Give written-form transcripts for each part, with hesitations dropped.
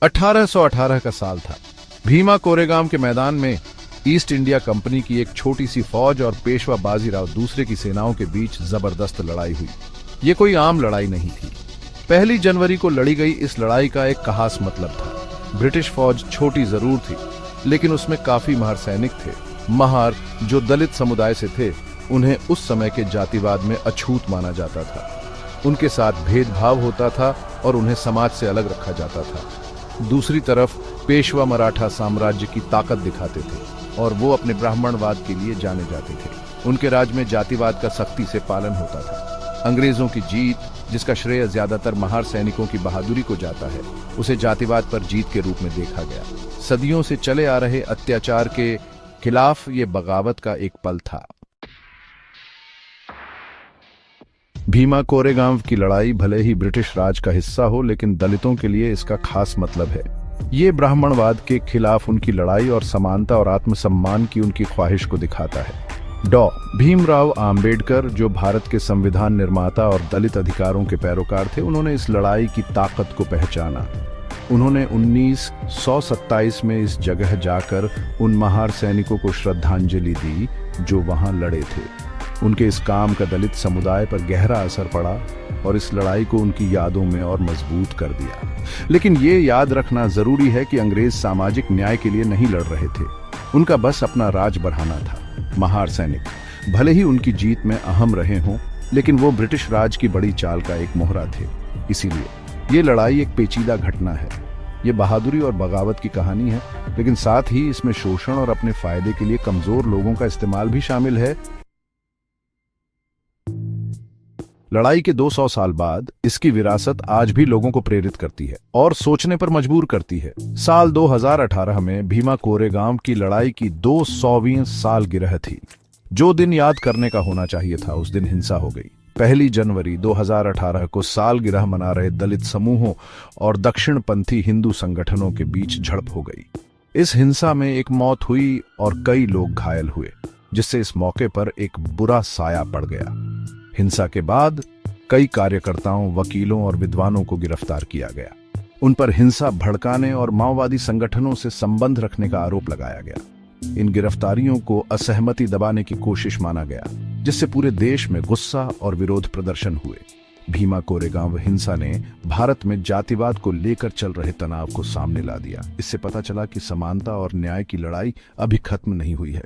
1818 का साल था। भीमा कोरेगांव के मैदान में ईस्ट इंडिया कंपनी की एक छोटी सी फौज और पेशवा बाजीराव दूसरे की सेनाओं के बीच जबरदस्त लड़ाई हुई। ये कोई आम लड़ाई नहीं थी। 1 जनवरी को लड़ी गई इस लड़ाई का एक खास मतलब था। ब्रिटिश फौज छोटी जरूर थी, लेकिन उसमें काफी महार सैनिक थे। महार जो दलित समुदाय से थे, उन्हें उस समय के जातिवाद में अछूत माना जाता था। उनके साथ भेदभाव होता था और उन्हें समाज से अलग रखा जाता था। दूसरी तरफ पेशवा मराठा साम्राज्य की ताकत दिखाते थे और वो अपने ब्राह्मणवाद के लिए जाने जाते थे। उनके राज में जातिवाद का सख्ती से पालन होता था। अंग्रेजों की जीत, जिसका श्रेय ज्यादातर महार सैनिकों की बहादुरी को जाता है, उसे जातिवाद पर जीत के रूप में देखा गया। सदियों से चले आ रहे अत्याचार के खिलाफ ये बगावत का एक पल था। भीमा कोरेगांव की लड़ाई भले ही ब्रिटिश राज का हिस्सा हो, लेकिन दलितों के लिए इसका खास मतलब है। ये ब्राह्मणवाद के खिलाफ उनकी लड़ाई और समानता और आत्मसम्मान की उनकी ख्वाहिश को दिखाता है। डॉ. भीमराव आम्बेडकर, जो भारत के संविधान निर्माता और दलित अधिकारों के पैरोकार थे, उन्होंने इस लड़ाई की ताकत को पहचाना। उन्होंने 1927 में इस जगह जाकर उन महार सैनिकों को श्रद्धांजलि दी जो वहां लड़े थे। उनके इस काम का दलित समुदाय पर गहरा असर पड़ा और इस लड़ाई को उनकी यादों में और मजबूत कर दिया। लेकिन ये याद रखना जरूरी है कि अंग्रेज सामाजिक न्याय के लिए नहीं लड़ रहे थे। उनका बस अपना राज बढ़ाना था। महार सैनिक भले ही उनकी जीत में अहम रहे हों, लेकिन वो ब्रिटिश राज की बड़ी चाल का एक मोहरा थे। इसीलिए ये लड़ाई एक पेचीदा घटना है। ये बहादुरी और बगावत की कहानी है, लेकिन साथ ही इसमें शोषण और अपने फायदे के लिए कमजोर लोगों का इस्तेमाल भी शामिल है। लड़ाई के 200 साल बाद इसकी विरासत आज भी लोगों को प्रेरित करती है और सोचने पर मजबूर करती है। साल 2018 में भीमा कोरेगांव की लड़ाई की 200वीं सालगिरह थी। जो दिन याद करने का होना चाहिए था, उस दिन हिंसा हो गई। 1 जनवरी 2018 को सालगिरह मना रहे दलित समूहों और दक्षिणपंथी हिंदू संगठनों के बीच झड़प हो गई। इस हिंसा में एक मौत हुई और कई लोग घायल हुए, जिससे इस मौके पर एक बुरा साया पड़ गया। हिंसा के बाद कई कार्यकर्ताओं, वकीलों और विद्वानों को गिरफ्तार किया गया। उन पर हिंसा भड़काने और माओवादी संगठनों से संबंध रखने का आरोप लगाया गया। इन गिरफ्तारियों को असहमति दबाने की कोशिश माना गया, जिससे पूरे देश में गुस्सा और विरोध प्रदर्शन हुए। भीमा कोरेगांव हिंसा ने भारत में जातिवाद को लेकर चल रहे तनाव को सामने ला दिया। इससे पता चला कि समानता और न्याय की लड़ाई अभी खत्म नहीं हुई है।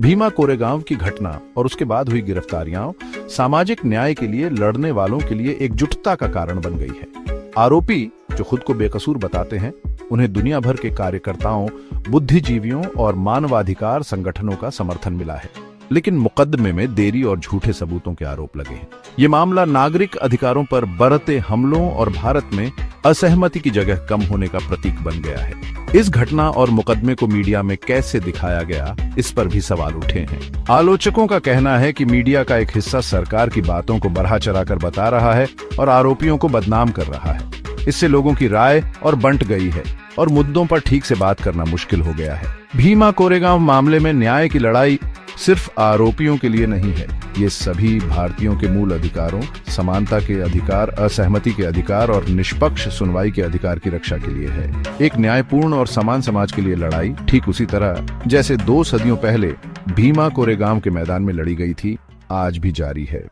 भीमा कोरेगांव की घटना और उसके बाद हुई गिरफ्तारियां सामाजिक न्याय के लिए लड़ने वालों के लिए एकजुटता का कारण बन गई है। आरोपी जो खुद को बेकसूर बताते हैं, उन्हें दुनिया भर के कार्यकर्ताओं, बुद्धिजीवियों और मानवाधिकार संगठनों का समर्थन मिला है। लेकिन मुकदमे में देरी और झूठे सबूतों के आरोप लगे हैं। ये मामला नागरिक अधिकारों पर बढ़ते हमलों और भारत में असहमति की जगह कम होने का प्रतीक बन गया है। इस घटना और मुकदमे को मीडिया में कैसे दिखाया गया, इस पर भी सवाल उठे हैं। आलोचकों का कहना है कि मीडिया का एक हिस्सा सरकार की बातों को बढ़ा चढ़ाकर बता रहा है और आरोपियों को बदनाम कर रहा है। इससे लोगों की राय और बंट गई है और मुद्दों पर ठीक से बात करना मुश्किल हो गया है। भीमा कोरेगांव मामले में न्याय की लड़ाई सिर्फ आरोपियों के लिए नहीं है, ये सभी भारतीयों के मूल अधिकारों, समानता के अधिकार, असहमति के अधिकार और निष्पक्ष सुनवाई के अधिकार की रक्षा के लिए है। एक न्यायपूर्ण और समान समाज के लिए लड़ाई ठीक उसी तरह जैसे 2 सदियों पहले भीमा कोरेगांव के मैदान में लड़ी गई थी, आज भी जारी है।